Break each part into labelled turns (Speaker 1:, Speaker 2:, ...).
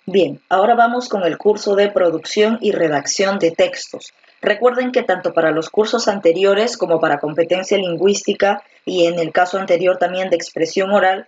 Speaker 1: Bien, ahora vamos con el curso de producción y redacción de textos. Recuerden que tanto para los cursos anteriores como para competencia lingüística y en el caso anterior también de expresión oral,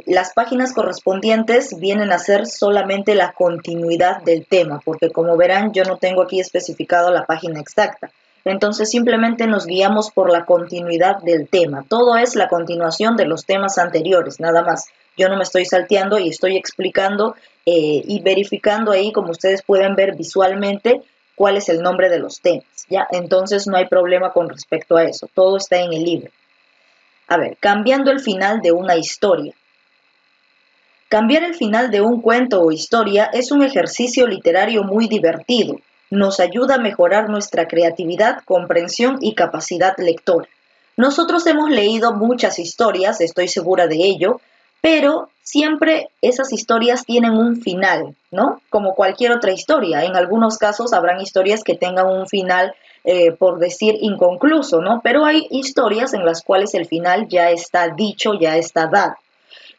Speaker 1: las páginas correspondientes vienen a ser solamente la continuidad del tema, porque como verán yo no tengo aquí especificado la página exacta. Entonces simplemente nos guiamos por la continuidad del tema. Todo es la continuación de los temas anteriores, nada más. Yo no me estoy salteando y estoy explicando y verificando ahí, como ustedes pueden ver visualmente, cuál es el nombre de los temas, ¿ya? Entonces no hay problema con respecto a eso, todo está en el libro. A ver, cambiando el final de una historia. Cambiar el final de un cuento o historia es un ejercicio literario muy divertido. Nos ayuda a mejorar nuestra creatividad, comprensión y capacidad lectora. Nosotros hemos leído muchas historias, estoy segura de ello, pero siempre esas historias tienen un final, ¿no? Como cualquier otra historia. En algunos casos habrán historias que tengan un final, por decir, inconcluso, ¿no? Pero hay historias en las cuales el final ya está dicho, ya está dado.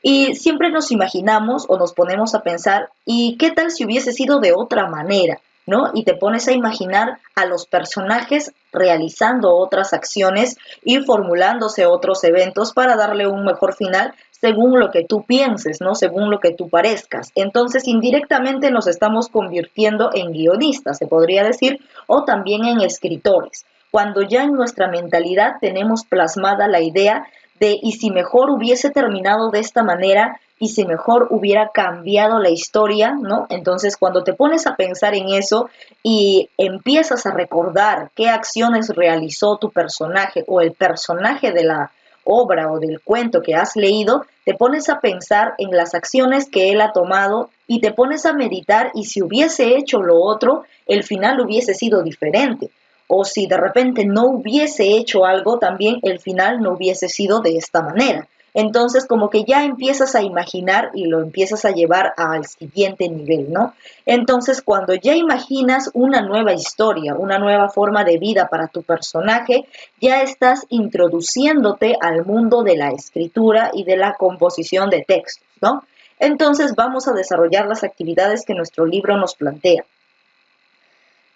Speaker 1: Y siempre nos imaginamos o nos ponemos a pensar, ¿y qué tal si hubiese sido de otra manera? ¿No? Y te pones a imaginar a los personajes realizando otras acciones y formulándose otros eventos para darle un mejor final según lo que tú pienses, ¿no? Según lo que tú parezcas. Entonces, indirectamente nos estamos convirtiendo en guionistas, se podría decir, o también en escritores. Cuando ya en nuestra mentalidad tenemos plasmada la idea de y si mejor hubiese terminado de esta manera y si mejor hubiera cambiado la historia, ¿no? Entonces, cuando te pones a pensar en eso y empiezas a recordar qué acciones realizó tu personaje o el personaje de la obra o del cuento que has leído, te pones a pensar en las acciones que él ha tomado y te pones a meditar y si hubiese hecho lo otro, el final hubiese sido diferente o si de repente no hubiese hecho algo, también el final no hubiese sido de esta manera. Entonces, como que ya empiezas a imaginar y lo empiezas a llevar al siguiente nivel, ¿no? Entonces, cuando ya imaginas una nueva historia, una nueva forma de vida para tu personaje, ya estás introduciéndote al mundo de la escritura y de la composición de textos, ¿no? Entonces, vamos a desarrollar las actividades que nuestro libro nos plantea.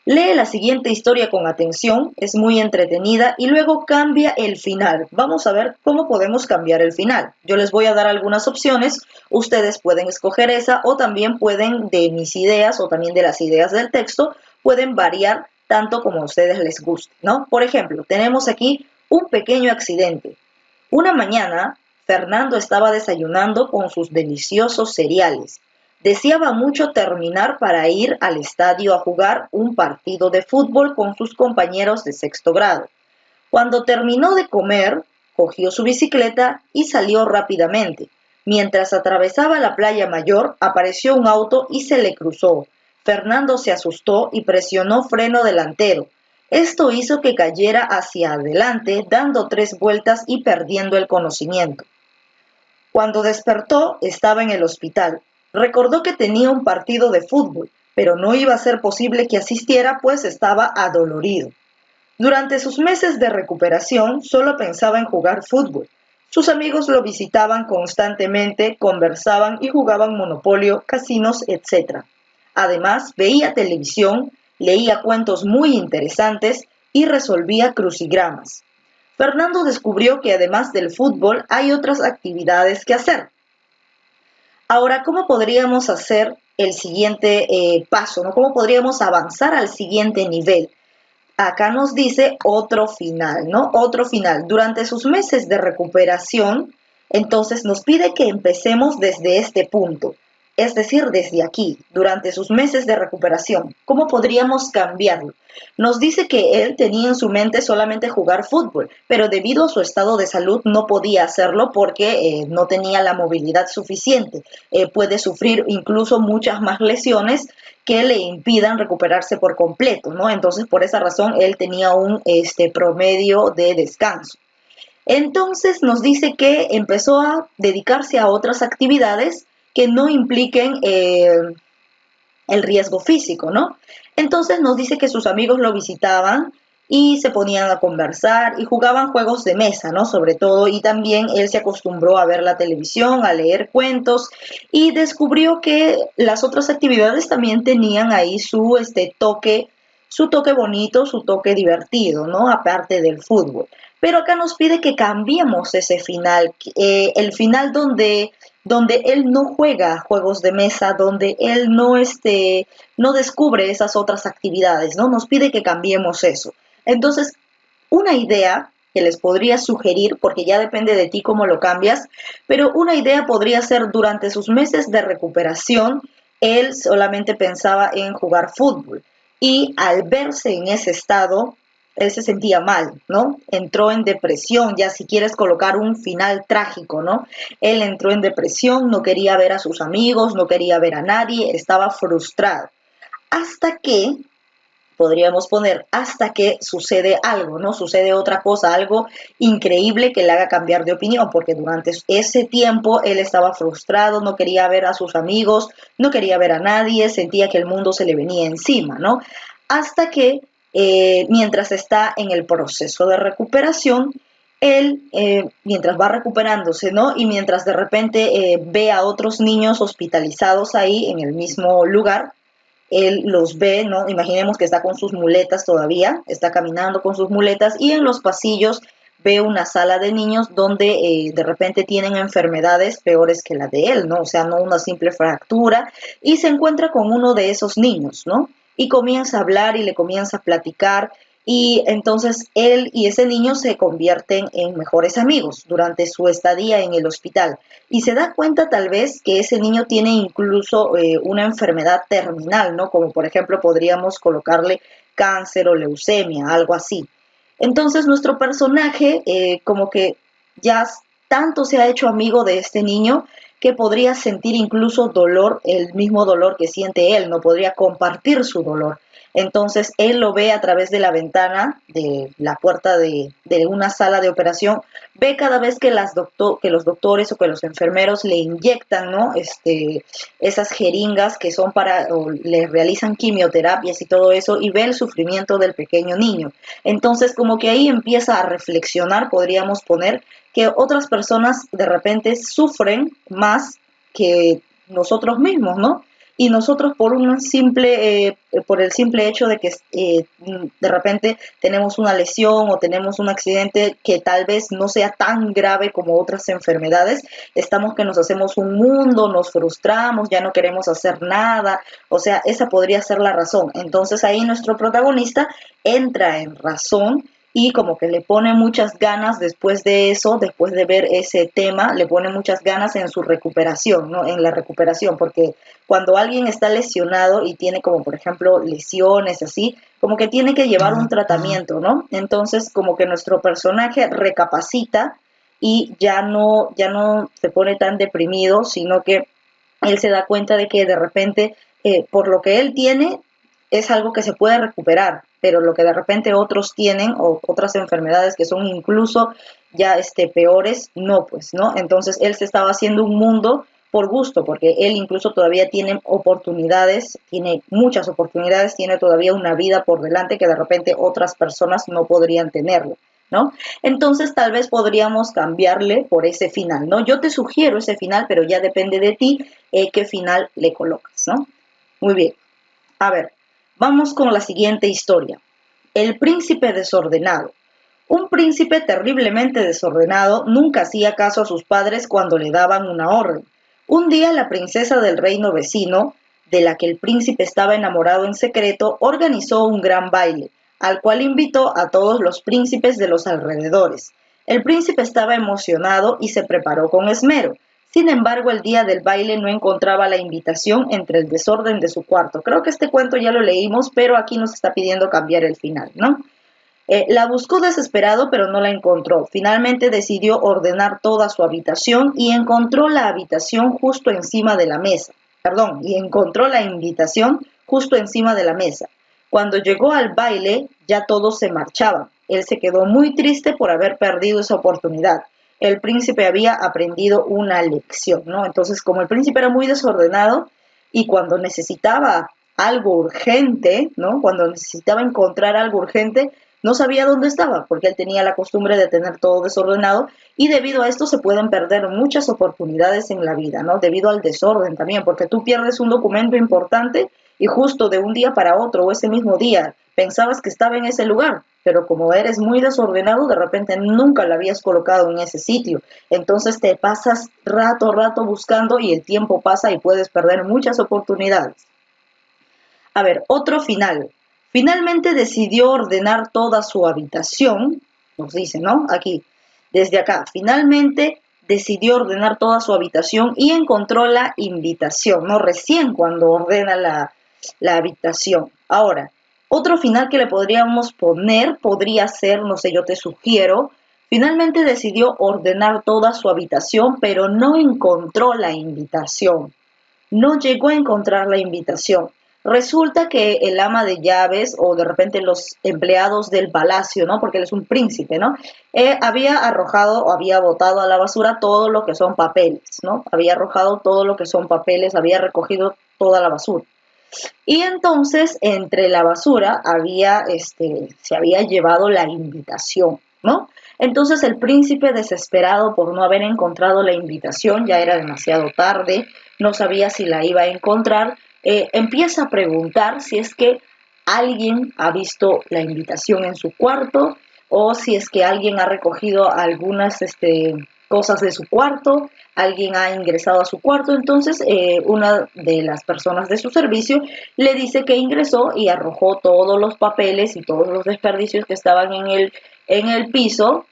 Speaker 1: Lee la siguiente historia con atención, es muy entretenida y luego cambia el final. Vamos a ver cómo podemos cambiar el final. Yo les voy a dar algunas opciones, ustedes pueden escoger esa o también pueden de mis ideas o también de las ideas del texto, pueden variar tanto como a ustedes les guste, ¿no? Por ejemplo, tenemos aquí un pequeño accidente. Una mañana, Fernando estaba desayunando con sus deliciosos cereales. Deseaba mucho terminar para ir al estadio a jugar un partido de fútbol con sus compañeros de sexto grado. Cuando terminó de comer, cogió su bicicleta y salió rápidamente. Mientras atravesaba la playa mayor, apareció un auto y se le cruzó. Fernando se asustó y presionó freno delantero. Esto hizo que cayera hacia adelante, dando 3 vueltas y perdiendo el conocimiento. Cuando despertó, estaba en el hospital. Recordó que tenía un partido de fútbol, pero no iba a ser posible que asistiera, pues estaba adolorido. Durante sus meses de recuperación, solo pensaba en jugar fútbol. Sus amigos lo visitaban constantemente, conversaban y jugaban monopolio, casinos, etc. Además, veía televisión, leía cuentos muy interesantes y resolvía crucigramas. Fernando descubrió que además del fútbol hay otras actividades que hacer. Ahora, ¿cómo podríamos hacer el siguiente paso? ¿No? ¿Cómo podríamos avanzar al siguiente nivel? Acá nos dice otro final, ¿no? Otro final. Durante sus meses de recuperación, entonces nos pide que empecemos desde este punto, es decir, desde aquí, durante sus meses de recuperación. ¿Cómo podríamos cambiarlo? Nos dice que él tenía en su mente solamente jugar fútbol, pero debido a su estado de salud no podía hacerlo porque no tenía la movilidad suficiente. Puede sufrir incluso muchas más lesiones que le impidan recuperarse por completo, ¿no? Entonces, por esa razón, él tenía un promedio de descanso. Entonces, nos dice que empezó a dedicarse a otras actividades que no impliquen el riesgo físico, ¿no? Entonces nos dice que sus amigos lo visitaban y se ponían a conversar y jugaban juegos de mesa, ¿no? Sobre todo, y también él se acostumbró a ver la televisión, a leer cuentos y descubrió que las otras actividades también tenían ahí su toque bonito, su toque divertido, ¿no? Aparte del fútbol. Pero acá nos pide que cambiemos ese final, el final donde él no juega juegos de mesa, donde él no descubre esas otras actividades, ¿no? Nos pide que cambiemos eso. Entonces, una idea que les podría sugerir, porque ya depende de ti cómo lo cambias, pero una idea podría ser durante sus meses de recuperación, él solamente pensaba en jugar fútbol y al verse en ese estado, él se sentía mal, ¿no? Entró en depresión, ya si quieres colocar un final trágico, ¿no? Él entró en depresión, no quería ver a sus amigos, no quería ver a nadie, estaba frustrado. Hasta que podríamos poner hasta que sucede algo, ¿no? Sucede otra cosa, algo increíble que le haga cambiar de opinión, porque durante ese tiempo él estaba frustrado, no quería ver a sus amigos, no quería ver a nadie, sentía que el mundo se le venía encima, ¿no? Hasta que mientras está en el proceso de recuperación, él, mientras va recuperándose, ¿no? Y mientras de repente ve a otros niños hospitalizados ahí en el mismo lugar, él los ve, ¿no? Imaginemos que está con sus muletas todavía, está caminando con sus muletas y en los pasillos ve una sala de niños donde de repente tienen enfermedades peores que la de él, ¿no? O sea, no una simple fractura, y se encuentra con uno de esos niños, ¿no? Y comienza a hablar y le comienza a platicar y entonces él y ese niño se convierten en mejores amigos durante su estadía en el hospital y se da cuenta tal vez que ese niño tiene incluso una enfermedad terminal, ¿no? Como por ejemplo podríamos colocarle cáncer o leucemia, algo así. Entonces nuestro personaje como que ya tanto se ha hecho amigo de este niño que podría sentir incluso dolor, el mismo dolor que siente él, no podría compartir su dolor. Entonces él lo ve a través de la ventana de la puerta de una sala de operación, ve cada vez que, que los doctores o que los enfermeros le inyectan, ¿no? Esas jeringas que son para, o le realizan quimioterapias y todo eso, y ve el sufrimiento del pequeño niño. Entonces como que ahí empieza a reflexionar, podríamos poner, que otras personas de repente sufren más que nosotros mismos, ¿no? Y nosotros por el simple hecho de que de repente tenemos una lesión o tenemos un accidente que tal vez no sea tan grave como otras enfermedades, estamos que nos hacemos un mundo, nos frustramos, ya no queremos hacer nada, o sea, esa podría ser la razón. Entonces ahí nuestro protagonista entra en razón y como que le pone muchas ganas después de eso, después de ver ese tema, le pone muchas ganas en su recuperación, ¿no? En la recuperación, porque cuando alguien está lesionado y tiene como por ejemplo lesiones así, como que tiene que llevar un tratamiento, ¿no? Entonces como que nuestro personaje recapacita y ya no se pone tan deprimido, sino que él se da cuenta de que de repente por lo que él tiene es algo que se puede recuperar, pero lo que de repente otros tienen o otras enfermedades que son incluso ya peores, no, pues, ¿no? Entonces él se estaba haciendo un mundo por gusto, porque él incluso todavía tiene oportunidades, tiene muchas oportunidades, tiene todavía una vida por delante que de repente otras personas no podrían tenerlo, ¿no? Entonces tal vez podríamos cambiarle por ese final, ¿no? Yo te sugiero ese final, pero ya depende de ti qué final le colocas, ¿no? Muy bien. A ver, vamos con la siguiente historia. El príncipe desordenado. Un príncipe terriblemente desordenado nunca hacía caso a sus padres cuando le daban una orden. Un día la princesa del reino vecino, de la que el príncipe estaba enamorado en secreto, organizó un gran baile, al cual invitó a todos los príncipes de los alrededores. El príncipe estaba emocionado y se preparó con esmero. Sin embargo, el día del baile no encontraba la invitación entre el desorden de su cuarto. Creo que este cuento ya lo leímos, pero aquí nos está pidiendo cambiar el final, ¿no? La buscó desesperado, pero no la encontró. Finalmente decidió ordenar toda su habitación y encontró la habitación justo encima de la mesa. Perdón, y encontró la invitación justo encima de la mesa. Cuando llegó al baile, ya todos se marchaban. Él se quedó muy triste por haber perdido esa oportunidad. El príncipe había aprendido una lección, ¿no? Entonces, como el príncipe era muy desordenado y cuando necesitaba algo urgente, ¿no? Cuando necesitaba encontrar algo urgente, no sabía dónde estaba, porque él tenía la costumbre de tener todo desordenado y debido a esto se pueden perder muchas oportunidades en la vida, ¿no? Debido al desorden también, porque tú pierdes un documento importante y justo de un día para otro o ese mismo día pensabas que estaba en ese lugar, pero como eres muy desordenado, de repente nunca lo habías colocado en ese sitio. Entonces te pasas rato buscando y el tiempo pasa y puedes perder muchas oportunidades. A ver, otro final. Finalmente decidió ordenar toda su habitación, nos dice, ¿no? Aquí, desde acá. Finalmente decidió ordenar toda su habitación y encontró la invitación, ¿no? Recién cuando ordena la habitación. Ahora, otro final que le podríamos poner podría ser, no sé, yo te sugiero, finalmente decidió ordenar toda su habitación, pero no encontró la invitación. No llegó a encontrar la invitación. Resulta que el ama de llaves o de repente los empleados del palacio, ¿no? Porque él es un príncipe, ¿no? Había arrojado o había botado a la basura todo lo que son papeles, ¿no? Había arrojado todo lo que son papeles, había recogido toda la basura. Y entonces, entre la basura se había llevado la invitación, ¿no? Entonces el príncipe, desesperado por no haber encontrado la invitación, ya era demasiado tarde, no sabía si la iba a encontrar, empieza a preguntar si es que alguien ha visto la invitación en su cuarto o si es que alguien ha recogido algunas cosas de su cuarto, alguien ha ingresado a su cuarto. Entonces una de las personas de su servicio le dice que ingresó y arrojó todos los papeles y todos los desperdicios que estaban en el piso,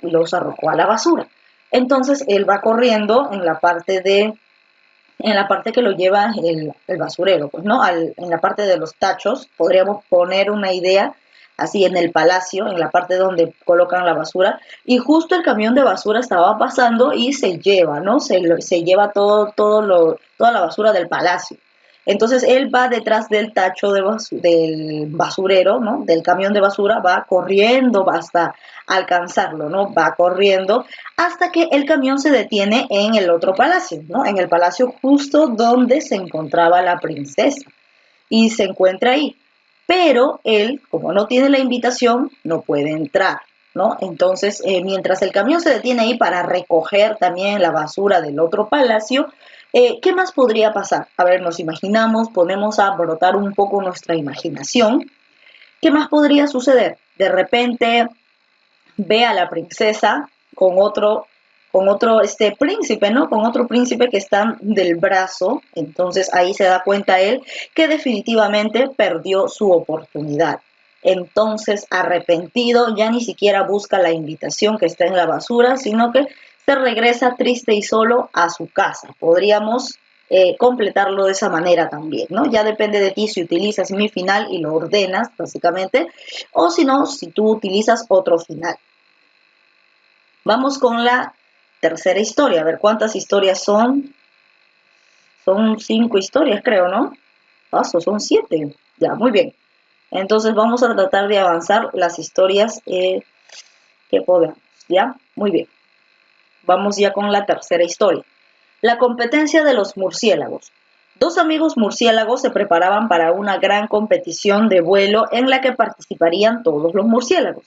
Speaker 1: los arrojó a la basura. Entonces él va corriendo en la parte que lo lleva el basurero, pues, ¿no? En la parte de los tachos, podríamos poner una idea así en el palacio, en la parte donde colocan la basura, y justo el camión de basura estaba pasando y se lleva, ¿no? Se lleva toda la basura del palacio. Entonces él va detrás del tacho del basurero, ¿no? Del camión de basura, va corriendo hasta alcanzarlo, ¿no? Va corriendo hasta que el camión se detiene en el otro palacio, ¿no? En el palacio justo donde se encontraba la princesa y se encuentra ahí. Pero él, como no tiene la invitación, no puede entrar, ¿no? Entonces, mientras el camión se detiene ahí para recoger también la basura del otro palacio, ¿qué más podría pasar? A ver, nos imaginamos, ponemos a brotar un poco nuestra imaginación. ¿Qué más podría suceder? De repente ve a la princesa con otro príncipe, ¿no? Con otro príncipe que está del brazo. Entonces ahí se da cuenta él que definitivamente perdió su oportunidad. Entonces, arrepentido, ya ni siquiera busca la invitación que está en la basura, sino que se regresa triste y solo a su casa. Podríamos completarlo de esa manera también, ¿no? Ya depende de ti si utilizas mi final y lo ordenas, básicamente, o si no, si tú utilizas otro final. Vamos con la tercera historia. A ver, ¿cuántas historias son? Son 5 historias, creo, ¿no? Paso, son 7. Ya, muy bien. Entonces vamos a tratar de avanzar las historias que podamos. ¿Ya? Muy bien. Vamos ya con la tercera historia. La competencia de los murciélagos. Dos amigos murciélagos se preparaban para una gran competición de vuelo en la que participarían todos los murciélagos.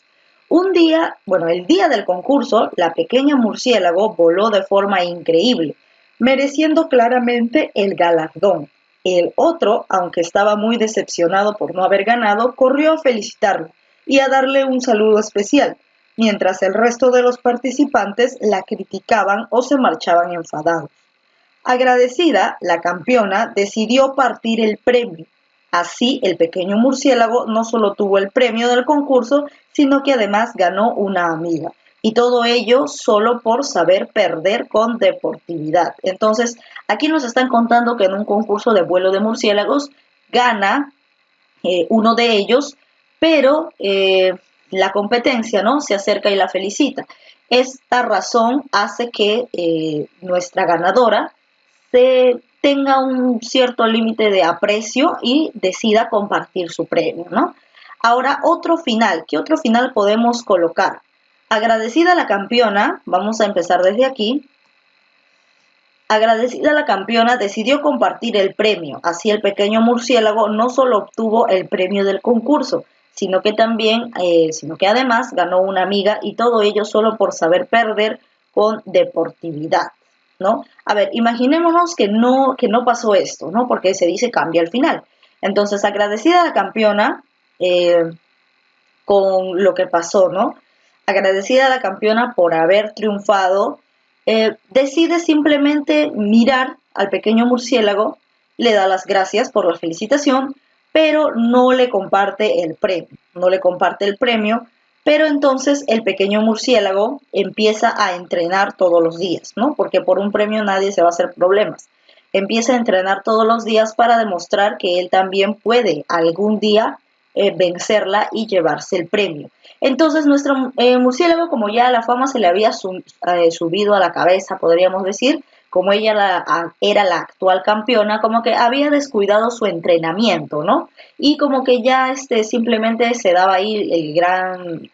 Speaker 1: Un día, bueno, el día del concurso, la pequeña murciélago voló de forma increíble, mereciendo claramente el galardón. El otro, aunque estaba muy decepcionado por no haber ganado, corrió a felicitarlo y a darle un saludo especial, mientras el resto de los participantes la criticaban o se marchaban enfadados. Agradecida, la campeona decidió partir el premio. Así, el pequeño murciélago no solo tuvo el premio del concurso, sino que además ganó una amiga. Y todo ello solo por saber perder con deportividad. Entonces, aquí nos están contando que en un concurso de vuelo de murciélagos gana uno de ellos, pero la competencia, ¿no? Se acerca y la felicita. Esta razón hace que nuestra ganadora tenga un cierto límite de aprecio y decida compartir su premio, ¿no? Ahora, otro final. ¿Qué otro final podemos colocar? Agradecida la campeona, vamos a empezar desde aquí. Agradecida la campeona, decidió compartir el premio. Así el pequeño murciélago no solo obtuvo el premio del concurso, sino que además ganó una amiga y todo ello solo por saber perder con deportividad, ¿no? A ver, imaginémonos que no pasó esto, ¿no? Porque se dice cambia al final. Entonces, agradecida a la campeona con lo que pasó, ¿no? Agradecida a la campeona por haber triunfado, decide simplemente mirar al pequeño murciélago, le da las gracias por la felicitación, pero no le comparte el premio, no le comparte el premio, pero entonces el pequeño murciélago empieza a entrenar todos los días, ¿no? Porque por un premio nadie se va a hacer problemas. Empieza a entrenar todos los días para demostrar que él también puede algún día vencerla y llevarse el premio. Entonces nuestro murciélago, como ya la fama se le había subido a la cabeza, podríamos decir, como era la actual campeona, como que había descuidado su entrenamiento, ¿no? Y como que ya simplemente se daba ahí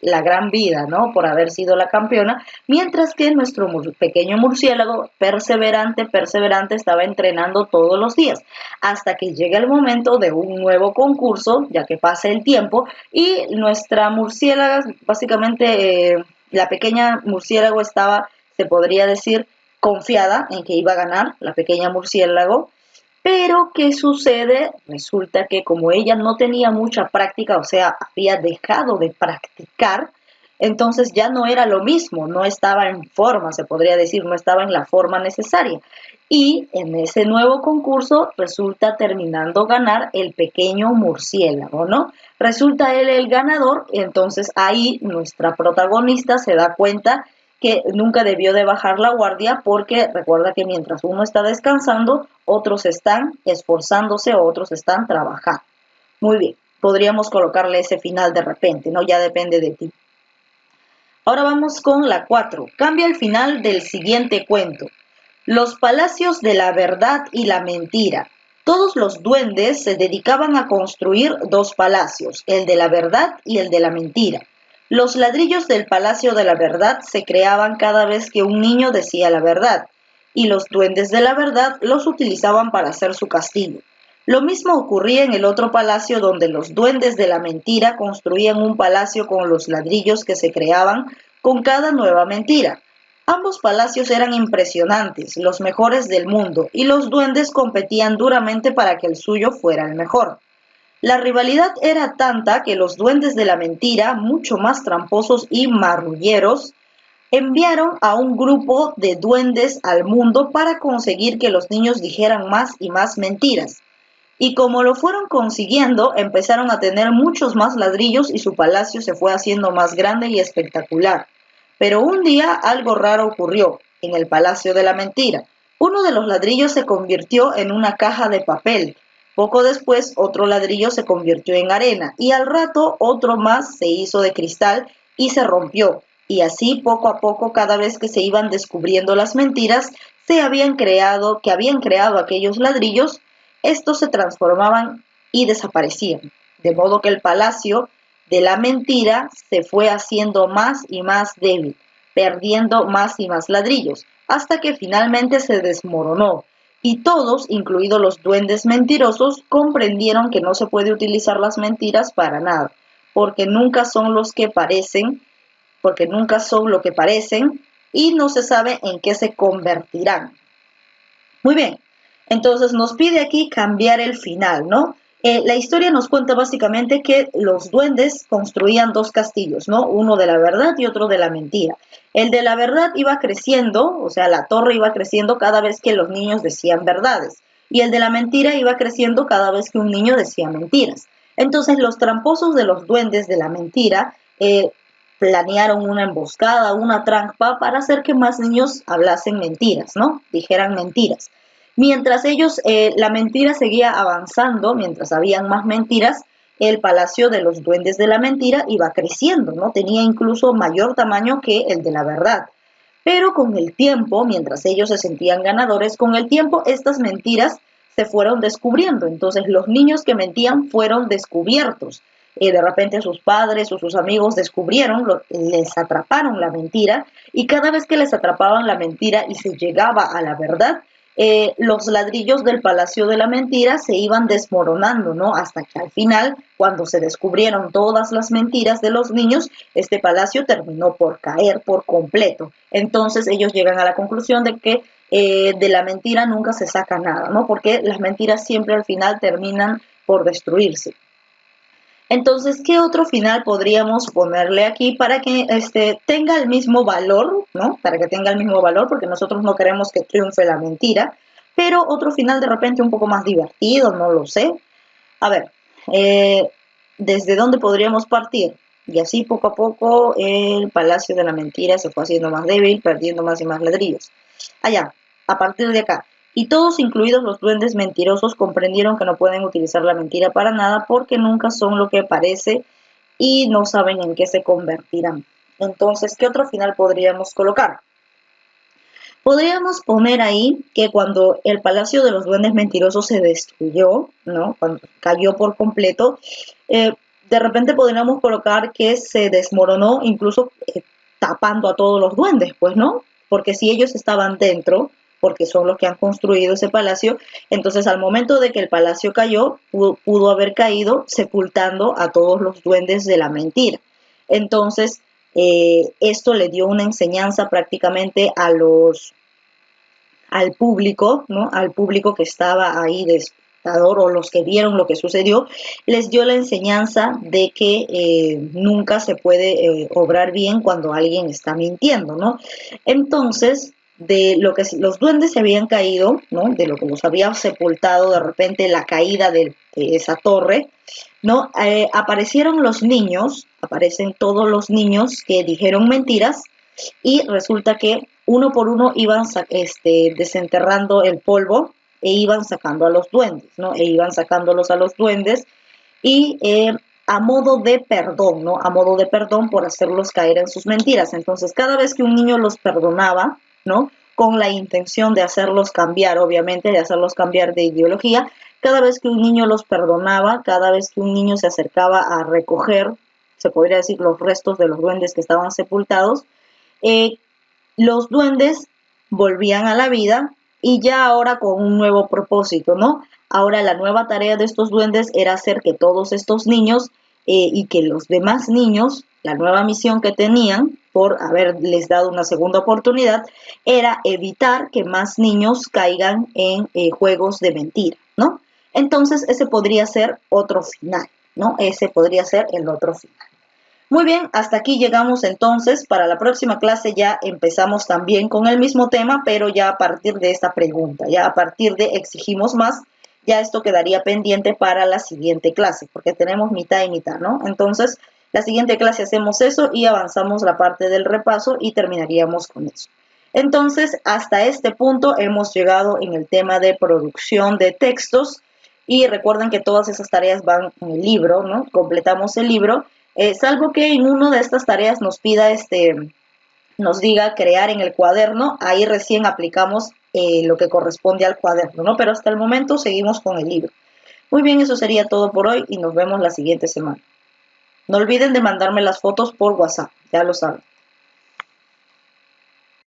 Speaker 1: la gran vida, ¿no? Por haber sido la campeona, mientras que nuestro pequeño murciélago, perseverante, estaba entrenando todos los días, hasta que llega el momento de un nuevo concurso, ya que pasa el tiempo, y nuestra murciélaga, básicamente la pequeña murciélago estaba, se podría decir, confiada en que iba a ganar la pequeña murciélago, pero ¿qué sucede? Resulta que como ella no tenía mucha práctica, o sea, había dejado de practicar, entonces ya no era lo mismo, no estaba en forma, se podría decir, no estaba en la forma necesaria. Y en ese nuevo concurso resulta terminando ganar el pequeño murciélago, ¿no? Resulta él el ganador, entonces ahí nuestra protagonista se da cuenta que nunca debió de bajar la guardia porque recuerda que mientras uno está descansando, otros están esforzándose o otros están trabajando. Muy bien, podríamos colocarle ese final de repente, ¿no? Ya depende de ti. Ahora vamos con la 4. Cambia el final del siguiente cuento. Los palacios de la verdad y la mentira. Todos los duendes se dedicaban a construir dos palacios, el de la verdad y el de la mentira. Los ladrillos del palacio de la verdad se creaban cada vez que un niño decía la verdad, y los duendes de la verdad los utilizaban para hacer su castillo. Lo mismo ocurría en el otro palacio donde los duendes de la mentira construían un palacio con los ladrillos que se creaban con cada nueva mentira. Ambos palacios eran impresionantes, los mejores del mundo, y los duendes competían duramente para que el suyo fuera el mejor. La rivalidad era tanta que los duendes de la mentira, mucho más tramposos y marrulleros, enviaron a un grupo de duendes al mundo para conseguir que los niños dijeran más y más mentiras. Y como lo fueron consiguiendo, empezaron a tener muchos más ladrillos y su palacio se fue haciendo más grande y espectacular. Pero un día algo raro ocurrió en el Palacio de la Mentira. Uno de los ladrillos se convirtió en una caja de papel. Poco después otro ladrillo se convirtió en arena y al rato otro más se hizo de cristal y se rompió. Y así poco a poco, cada vez que se iban descubriendo las mentiras que habían creado aquellos ladrillos, estos se transformaban y desaparecían. De modo que el palacio de la mentira se fue haciendo más y más débil, perdiendo más y más ladrillos, hasta que finalmente se desmoronó. Y todos, incluidos los duendes mentirosos, comprendieron que no se puede utilizar las mentiras para nada, porque nunca son los que parecen, porque nunca son lo que parecen y no se sabe en qué se convertirán. Muy bien, entonces nos pide aquí cambiar el final, ¿no? La historia nos cuenta básicamente que los duendes construían dos castillos, ¿no? Uno de la verdad y otro de la mentira. El de la verdad iba creciendo, o sea, la torre iba creciendo cada vez que los niños decían verdades. Y el de la mentira iba creciendo cada vez que un niño decía mentiras. Entonces los tramposos de los duendes de la mentira planearon una emboscada, una trampa para hacer que más niños hablasen mentiras, ¿no? Dijeran mentiras. Mientras la mentira seguía avanzando, mientras habían más mentiras, el palacio de los duendes de la mentira iba creciendo, ¿no? Tenía incluso mayor tamaño que el de la verdad. Pero con el tiempo, mientras ellos se sentían ganadores, con el tiempo estas mentiras se fueron descubriendo. Entonces los niños que mentían fueron descubiertos. De repente sus padres o sus amigos descubrieron, les atraparon la mentira y cada vez que les atrapaban la mentira y se llegaba a la verdad, los ladrillos del Palacio de la Mentira se iban desmoronando, ¿no? Hasta que al final, cuando se descubrieron todas las mentiras de los niños, este palacio terminó por caer por completo. Entonces ellos llegan a la conclusión de que de la mentira nunca se saca nada, ¿no? Porque las mentiras siempre al final terminan por destruirse. Entonces, ¿qué otro final podríamos ponerle aquí para que tenga el mismo valor, ¿no? Para que tenga el mismo valor, porque nosotros no queremos que triunfe la mentira, pero otro final de repente un poco más divertido, no lo sé. A ver, eh, ¿desde dónde podríamos partir? Y así poco a poco el Palacio de la Mentira se fue haciendo más débil, perdiendo más y más ladrillos. Allá, a partir de acá. Y todos, incluidos los duendes mentirosos, comprendieron que no pueden utilizar la mentira para nada porque nunca son lo que parece y no saben en qué se convertirán. Entonces, ¿qué otro final podríamos colocar? Podríamos poner ahí que cuando el Palacio de los Duendes Mentirosos se destruyó, ¿no? Cuando cayó por completo, de repente podríamos colocar que se desmoronó incluso tapando a todos los duendes, pues, ¿no? Porque si ellos estaban dentro, porque son los que han construido ese palacio, entonces al momento de que el palacio cayó, pudo haber caído sepultando a todos los duendes de la mentira. Entonces, esto le dio una enseñanza prácticamente al público, ¿no? Al público que estaba ahí de espectador o los que vieron lo que sucedió, les dio la enseñanza de que nunca se puede obrar bien cuando alguien está mintiendo, ¿no? Entonces, de lo que los duendes se habían caído, ¿no? De lo que los había sepultado de repente la caída de esa torre, ¿no? Aparecieron los niños, aparecen todos los niños que dijeron mentiras y resulta que uno por uno iban desenterrando el polvo e iban sacando a los duendes, ¿no? E iban sacándolos a los duendes y a modo de perdón, ¿no? A modo de perdón por hacerlos caer en sus mentiras. Entonces, cada vez que un niño los perdonaba, ¿no? Con la intención de hacerlos cambiar, obviamente, de hacerlos cambiar de ideología, cada vez que un niño los perdonaba, cada vez que un niño se acercaba a recoger, se podría decir, los restos de los duendes que estaban sepultados, eh, los duendes volvían a la vida y ya ahora con un nuevo propósito, ¿no? Ahora la nueva tarea de estos duendes era hacer que todos estos niños y que los demás niños, la nueva misión que tenían por haberles dado una segunda oportunidad, era evitar que más niños caigan en juegos de mentira, ¿no? Entonces ese podría ser otro final, ¿no? Ese podría ser el otro final. Muy bien, hasta aquí llegamos entonces. Para la próxima clase ya empezamos también con el mismo tema, pero ya a partir de esta pregunta, ya a partir de exigimos más, ya esto quedaría pendiente para la siguiente clase, porque tenemos mitad y mitad, ¿no? Entonces, la siguiente clase hacemos eso y avanzamos la parte del repaso y terminaríamos con eso. Entonces, hasta este punto hemos llegado en el tema de producción de textos y recuerden que todas esas tareas van en el libro, ¿no? Completamos el libro. Salvo que en una de estas tareas nos pida, nos diga crear en el cuaderno, ahí recién aplicamos lo que corresponde al cuaderno, ¿no? Pero hasta el momento seguimos con el libro. Muy bien, eso sería todo por hoy y nos vemos la siguiente semana. No olviden de mandarme las fotos por WhatsApp, ya lo saben.